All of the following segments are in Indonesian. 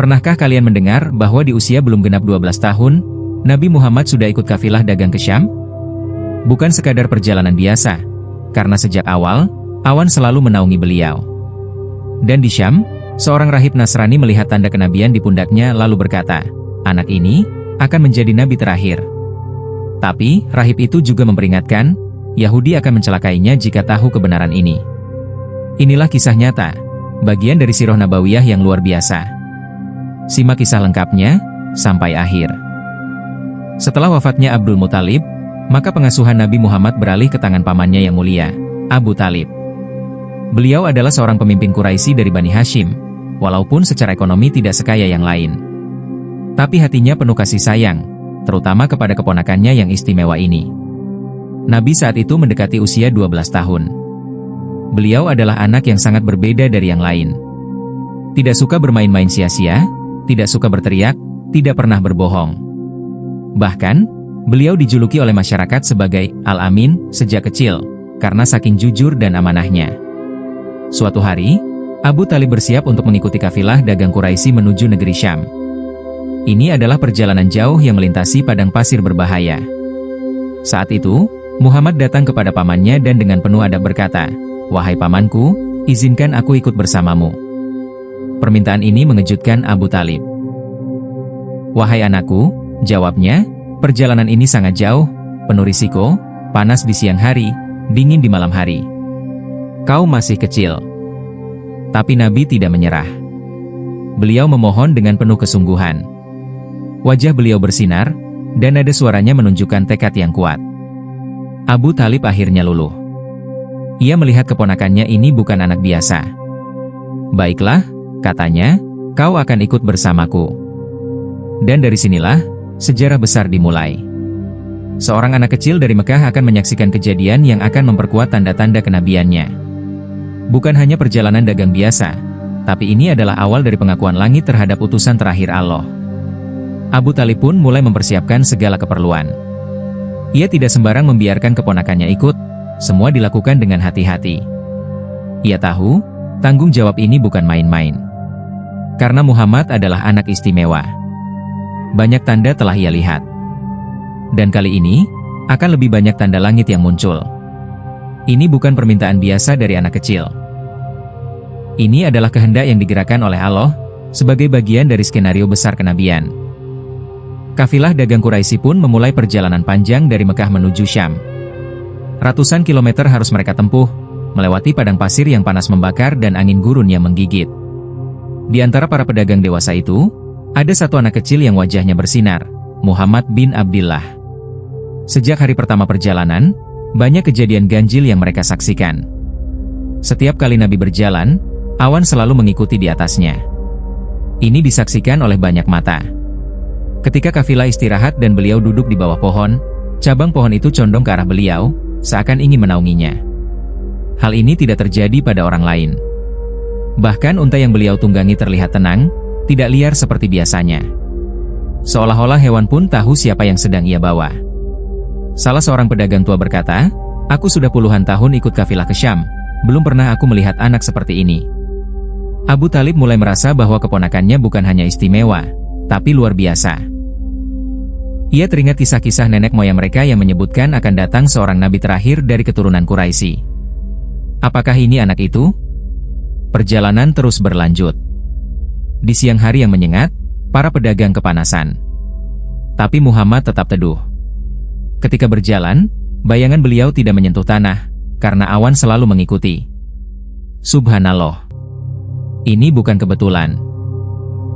Pernahkah kalian mendengar bahwa di usia belum genap 12 tahun, Nabi Muhammad sudah ikut kafilah dagang ke Syam? Bukan sekadar perjalanan biasa, karena sejak awal, awan selalu menaungi beliau. Dan di Syam, seorang rahib Nasrani melihat tanda kenabian di pundaknya lalu berkata, anak ini akan menjadi nabi terakhir. Tapi, rahib itu juga memperingatkan, Yahudi akan mencelakainya jika tahu kebenaran ini. Inilah kisah nyata, bagian dari sirah nabawiyah yang luar biasa. Simak kisah lengkapnya sampai akhir. Setelah wafatnya Abdul Muthalib, maka pengasuhan Nabi Muhammad beralih ke tangan pamannya yang mulia, Abu Talib. Beliau adalah seorang pemimpin Quraisy dari Bani Hashim, walaupun secara ekonomi tidak sekaya yang lain. Tapi hatinya penuh kasih sayang, terutama kepada keponakannya yang istimewa ini. Nabi saat itu mendekati usia 12 tahun. Beliau adalah anak yang sangat berbeda dari yang lain. Tidak suka bermain-main sia-sia, tidak suka berteriak, tidak pernah berbohong. Bahkan, beliau dijuluki oleh masyarakat sebagai Al-Amin sejak kecil, karena saking jujur dan amanahnya. Suatu hari, Abu Talib bersiap untuk mengikuti kafilah dagang Quraisy menuju negeri Syam. Ini adalah perjalanan jauh yang melintasi padang pasir berbahaya. Saat itu, Muhammad datang kepada pamannya dan dengan penuh adab berkata, "Wahai pamanku, izinkan aku ikut bersamamu." Permintaan ini mengejutkan Abu Talib. "Wahai anakku," jawabnya, "perjalanan ini sangat jauh, penuh risiko, panas di siang hari, dingin di malam hari. Kau masih kecil." Tapi Nabi tidak menyerah. Beliau memohon dengan penuh kesungguhan. Wajah beliau bersinar, dan nada suaranya menunjukkan tekad yang kuat. Abu Talib akhirnya luluh. Ia melihat keponakannya ini bukan anak biasa. "Baiklah," katanya, "kau akan ikut bersamaku." Dan dari sinilah, sejarah besar dimulai. Seorang anak kecil dari Mekah akan menyaksikan kejadian yang akan memperkuat tanda-tanda kenabiannya. Bukan hanya perjalanan dagang biasa, tapi ini adalah awal dari pengakuan langit terhadap utusan terakhir Allah. Abu Talib pun mulai mempersiapkan segala keperluan. Ia tidak sembarang membiarkan keponakannya ikut, semua dilakukan dengan hati-hati. Ia tahu, tanggung jawab ini bukan main-main. Karena Muhammad adalah anak istimewa. Banyak tanda telah ia lihat. Dan kali ini, akan lebih banyak tanda langit yang muncul. Ini bukan permintaan biasa dari anak kecil. Ini adalah kehendak yang digerakkan oleh Allah, sebagai bagian dari skenario besar kenabian. Kafilah dagang Quraisy pun memulai perjalanan panjang dari Mekah menuju Syam. Ratusan kilometer harus mereka tempuh, melewati padang pasir yang panas membakar dan angin gurun yang menggigit. Di antara para pedagang dewasa itu, ada satu anak kecil yang wajahnya bersinar, Muhammad bin Abdillah. Sejak hari pertama perjalanan, banyak kejadian ganjil yang mereka saksikan. Setiap kali Nabi berjalan, awan selalu mengikuti di atasnya. Ini disaksikan oleh banyak mata. Ketika kafilah istirahat dan beliau duduk di bawah pohon, cabang pohon itu condong ke arah beliau, seakan ingin menaunginya. Hal ini tidak terjadi pada orang lain. Bahkan unta yang beliau tunggangi terlihat tenang, tidak liar seperti biasanya. Seolah-olah hewan pun tahu siapa yang sedang ia bawa. Salah seorang pedagang tua berkata, "Aku sudah puluhan tahun ikut kafilah ke Syam, belum pernah aku melihat anak seperti ini." Abu Talib mulai merasa bahwa keponakannya bukan hanya istimewa, tapi luar biasa. Ia teringat kisah-kisah nenek moyang mereka yang menyebutkan akan datang seorang nabi terakhir dari keturunan Quraisy. Apakah ini anak itu? Perjalanan terus berlanjut. Di siang hari yang menyengat, para pedagang kepanasan. Tapi Muhammad tetap teduh. Ketika berjalan, bayangan beliau tidak menyentuh tanah, karena awan selalu mengikuti. Subhanallah. Ini bukan kebetulan.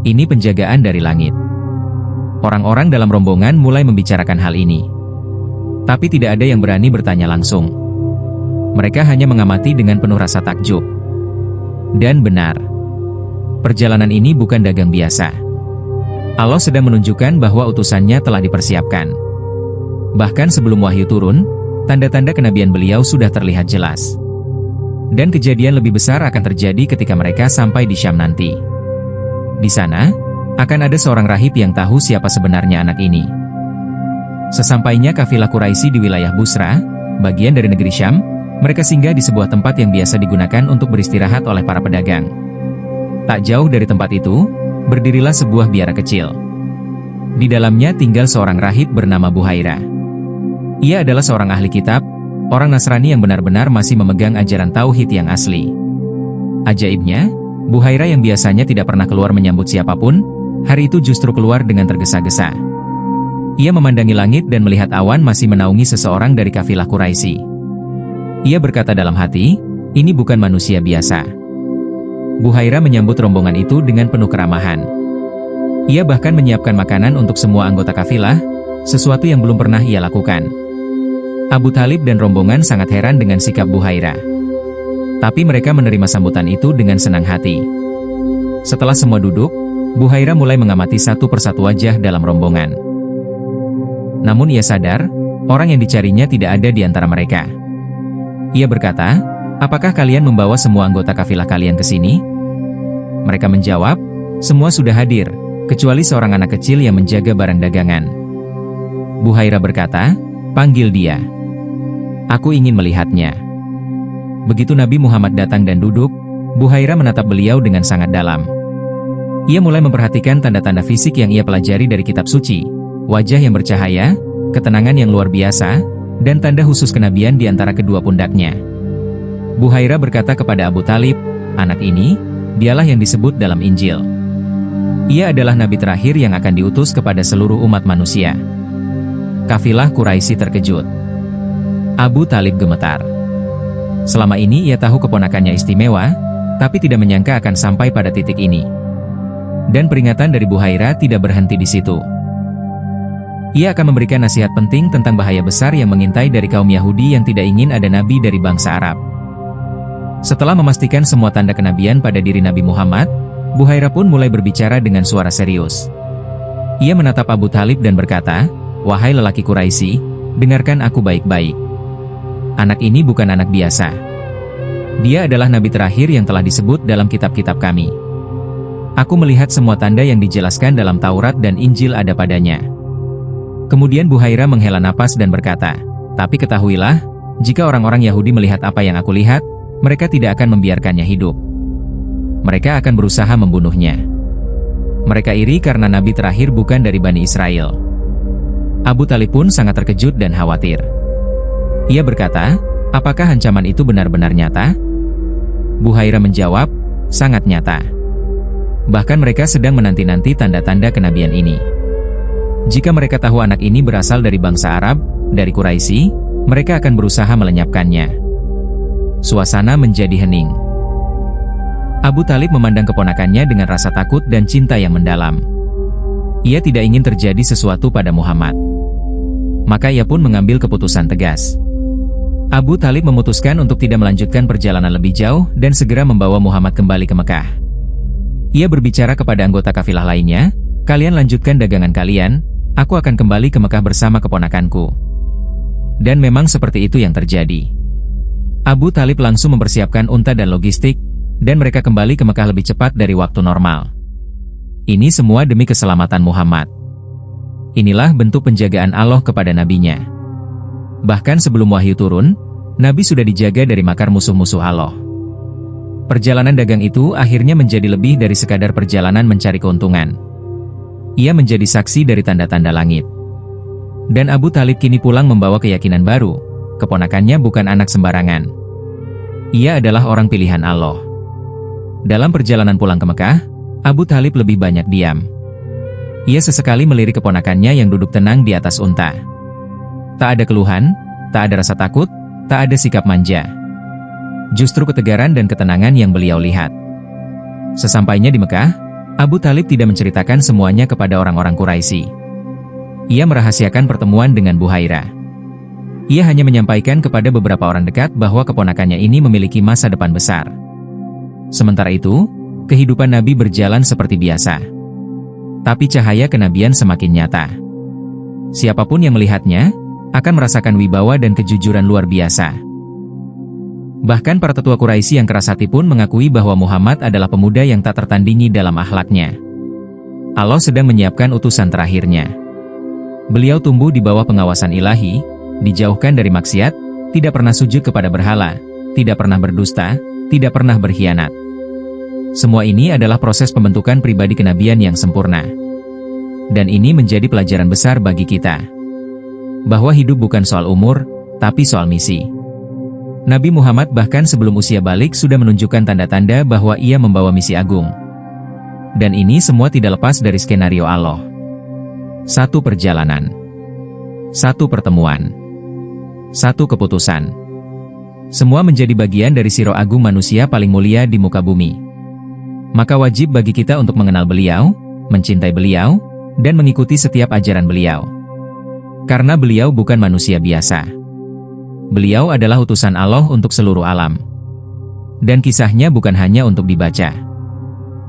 Ini penjagaan dari langit. Orang-orang dalam rombongan mulai membicarakan hal ini. Tapi tidak ada yang berani bertanya langsung. Mereka hanya mengamati dengan penuh rasa takjub. Dan benar, perjalanan ini bukan dagang biasa. Allah sedang menunjukkan bahwa utusannya telah dipersiapkan. Bahkan sebelum wahyu turun, tanda-tanda kenabian beliau sudah terlihat jelas. Dan kejadian lebih besar akan terjadi ketika mereka sampai di Syam nanti. Di sana, akan ada seorang rahib yang tahu siapa sebenarnya anak ini. Sesampainya kafilah Quraisy di wilayah Busra, bagian dari negeri Syam, mereka singgah di sebuah tempat yang biasa digunakan untuk beristirahat oleh para pedagang. Tak jauh dari tempat itu, berdirilah sebuah biara kecil. Di dalamnya tinggal seorang rahib bernama Buhaira. Ia adalah seorang ahli kitab, orang Nasrani yang benar-benar masih memegang ajaran tauhid yang asli. Ajaibnya, Buhaira yang biasanya tidak pernah keluar menyambut siapapun, hari itu justru keluar dengan tergesa-gesa. Ia memandangi langit dan melihat awan masih menaungi seseorang dari kafilah Quraisy. Ia berkata dalam hati, ini bukan manusia biasa. Buhaira menyambut rombongan itu dengan penuh keramahan. Ia bahkan menyiapkan makanan untuk semua anggota kafilah, sesuatu yang belum pernah ia lakukan. Abu Thalib dan rombongan sangat heran dengan sikap Buhaira. Tapi mereka menerima sambutan itu dengan senang hati. Setelah semua duduk, Buhaira mulai mengamati satu persatu wajah dalam rombongan. Namun ia sadar, orang yang dicarinya tidak ada di antara mereka. Ia berkata, apakah kalian membawa semua anggota kafilah kalian ke sini? Mereka menjawab, semua sudah hadir, kecuali seorang anak kecil yang menjaga barang dagangan. Buhaira berkata, panggil dia. Aku ingin melihatnya. Begitu Nabi Muhammad datang dan duduk, Buhaira menatap beliau dengan sangat dalam. Ia mulai memperhatikan tanda-tanda fisik yang ia pelajari dari kitab suci, wajah yang bercahaya, ketenangan yang luar biasa, dan tanda khusus kenabian di antara kedua pundaknya. Buhaira berkata kepada Abu Thalib, anak ini, dialah yang disebut dalam Injil. Ia adalah nabi terakhir yang akan diutus kepada seluruh umat manusia. Kafilah Quraisy terkejut. Abu Thalib gemetar. Selama ini ia tahu keponakannya istimewa, tapi tidak menyangka akan sampai pada titik ini. Dan peringatan dari Buhaira tidak berhenti di situ. Ia akan memberikan nasihat penting tentang bahaya besar yang mengintai dari kaum Yahudi yang tidak ingin ada nabi dari bangsa Arab. Setelah memastikan semua tanda kenabian pada diri Nabi Muhammad, Buhaira pun mulai berbicara dengan suara serius. Ia menatap Abu Thalib dan berkata, wahai lelaki Quraisy, dengarkan aku baik-baik. Anak ini bukan anak biasa. Dia adalah nabi terakhir yang telah disebut dalam kitab-kitab kami. Aku melihat semua tanda yang dijelaskan dalam Taurat dan Injil ada padanya. Kemudian Buhaira menghela napas dan berkata, tapi ketahuilah, jika orang-orang Yahudi melihat apa yang aku lihat, mereka tidak akan membiarkannya hidup. Mereka akan berusaha membunuhnya. Mereka iri karena nabi terakhir bukan dari Bani Israel. Abu Thalib pun sangat terkejut dan khawatir. Ia berkata, apakah ancaman itu benar-benar nyata? Buhaira menjawab, sangat nyata. Bahkan mereka sedang menanti-nanti tanda-tanda kenabian ini. Jika mereka tahu anak ini berasal dari bangsa Arab, dari Quraisy, mereka akan berusaha melenyapkannya. Suasana menjadi hening. Abu Thalib memandang keponakannya dengan rasa takut dan cinta yang mendalam. Ia tidak ingin terjadi sesuatu pada Muhammad. Maka ia pun mengambil keputusan tegas. Abu Thalib memutuskan untuk tidak melanjutkan perjalanan lebih jauh dan segera membawa Muhammad kembali ke Mekah. Ia berbicara kepada anggota kafilah lainnya, kalian lanjutkan dagangan kalian, aku akan kembali ke Mekah bersama keponakanku. Dan memang seperti itu yang terjadi. Abu Thalib langsung mempersiapkan unta dan logistik, dan mereka kembali ke Mekah lebih cepat dari waktu normal. Ini semua demi keselamatan Muhammad. Inilah bentuk penjagaan Allah kepada nabinya. Bahkan sebelum wahyu turun, Nabi sudah dijaga dari makar musuh-musuh Allah. Perjalanan dagang itu akhirnya menjadi lebih dari sekadar perjalanan mencari keuntungan. Ia menjadi saksi dari tanda-tanda langit. Dan Abu Thalib kini pulang membawa keyakinan baru, keponakannya bukan anak sembarangan. Ia adalah orang pilihan Allah. Dalam perjalanan pulang ke Mekah, Abu Thalib lebih banyak diam. Ia sesekali melirik keponakannya yang duduk tenang di atas unta. Tak ada keluhan, tak ada rasa takut, tak ada sikap manja. Justru ketegaran dan ketenangan yang beliau lihat. Sesampainya di Mekah, Abu Thalib tidak menceritakan semuanya kepada orang-orang Quraisy. Ia merahasiakan pertemuan dengan Buhaira. Ia hanya menyampaikan kepada beberapa orang dekat bahwa keponakannya ini memiliki masa depan besar. Sementara itu, kehidupan Nabi berjalan seperti biasa. Tapi cahaya kenabian semakin nyata. Siapapun yang melihatnya, akan merasakan wibawa dan kejujuran luar biasa. Bahkan para tetua Quraisy yang keras hati pun mengakui bahwa Muhammad adalah pemuda yang tak tertandingi dalam akhlaknya. Allah sedang menyiapkan utusan terakhirnya. Beliau tumbuh di bawah pengawasan ilahi, dijauhkan dari maksiat, tidak pernah sujud kepada berhala, tidak pernah berdusta, tidak pernah berkhianat. Semua ini adalah proses pembentukan pribadi kenabian yang sempurna. Dan ini menjadi pelajaran besar bagi kita. Bahwa hidup bukan soal umur, tapi soal misi. Nabi Muhammad bahkan sebelum usia balik sudah menunjukkan tanda-tanda bahwa ia membawa misi agung. Dan ini semua tidak lepas dari skenario Allah. Satu perjalanan. Satu pertemuan. Satu keputusan. Semua menjadi bagian dari sirah agung manusia paling mulia di muka bumi. Maka wajib bagi kita untuk mengenal beliau, mencintai beliau, dan mengikuti setiap ajaran beliau. Karena beliau bukan manusia biasa. Beliau adalah utusan Allah untuk seluruh alam. Dan kisahnya bukan hanya untuk dibaca,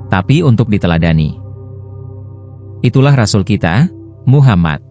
tapi untuk diteladani. Itulah Rasul kita, Muhammad.